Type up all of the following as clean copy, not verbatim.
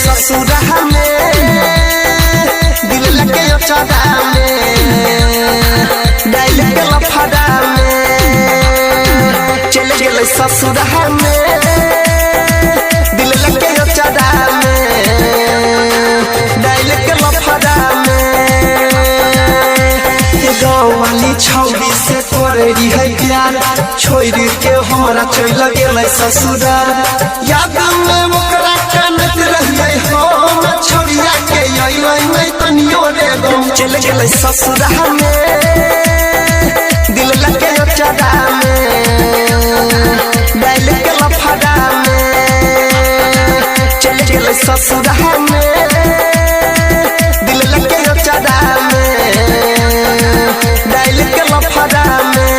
ससुरा में दिल लगे चढ़ा में डाल के लफड़ा में चले गए ससुरा में दिल लगे चढ़ा में डाल के लफड़ा में गाँव वाली छौरी से करेरी है प्यार छोड़ के हमारा चल गेल ससुराल याद में ओकरा कानत रहिए हम छोड़िया के नहीं तनियो रे गम चल गेल ससुराल में दिल लगे चढ़ा में डाल के लफड़ा में चल गेल ससुराल में दिल लगे चढ़ा में डाल के लफड़ा में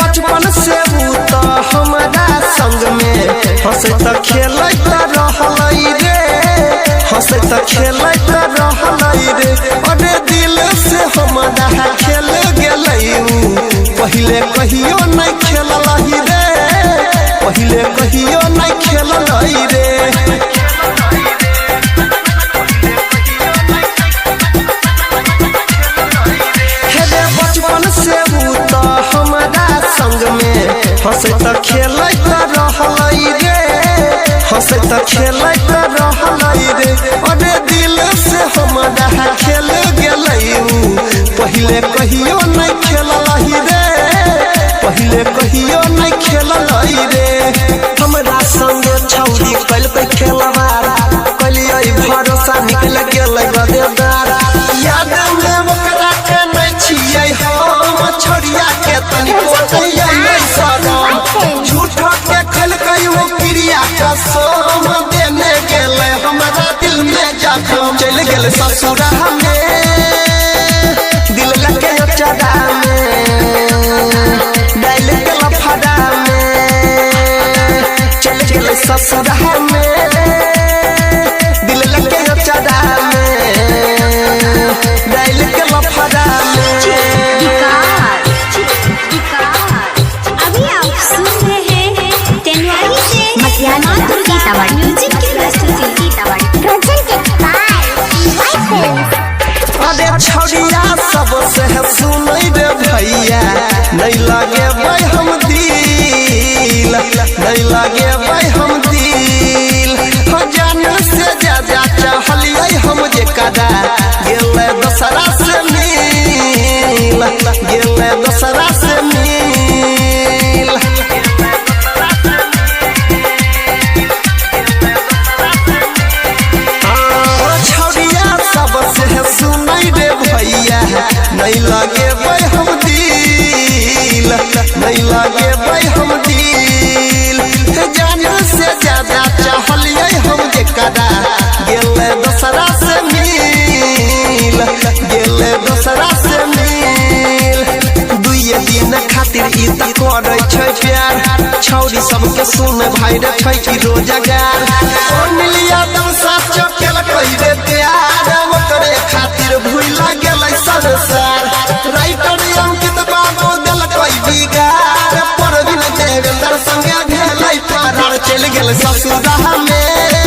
बचपन से तो हमारा संग में हंसत खेलत रहलई रे हंसत खेलत रहलई रे अरे दिल से हमारा खेल गेलई पहले कहियो नहीं खेललही रे पहले कहियो नहीं खेललई रे बचपन से तो हमारा संग में हंसत खेलत रहलई रे हंसत खेलत रहलई रे अरे दिल से हमारा खेल गेलई पहले कहियो नहीं खेललही रे पहले कहियो नहीं खेललई रे हमरा संग छौरी कल पे खेलवारा कलियै भरोसा निकल गेलै गदेदार याद में ओकरा के नहीं छियै हम छोड़िया के तनिको नहीं सनम झूठ के खलकै वो क्रिया कसम देने गेलै हमरा दिल में जखम चल गेल ससुरा में दिल लगे चढ़ा में डाल के लफड़ा में चल गेल ससुरा में दिल लगे चढ़ा में डाल के लफड़ा में अभी आप सुन रहे हैं तेनवारी से मतियाना सीतामढ़ी म्यूजिक की प्रस्तुति अरे छौरिया सबसे सुनई रे भैया नहीं लगे भाई हम दिल नहीं लगे भाई हम दिल जान से ज्यादा चाहलिए हम जे कदा गेले दोसरा से मिल गेले दोसरा से मिल छौरिया सबसे सुनई रे भैया नहीं लगे भाई हम दिल नहीं लगे भाई हम दिल जान से ज्यादा चाहलिए हम जे कदा गेले दोसरा से मिल गेले दोसरा से मिल दुइये दिन खातिर ई त करै छै प्यार छौरी सबके सुन भाई रे छै कि रोजगार मिलिया दम साथ चल कहि रे प्यार ओकरे खातिर भूल गेलै संसार राइटर अंकित बाबू दिल कोई बिगाड़ पर बिन देवेंद्र संगे भेलै फरार चल गेल ससुरा में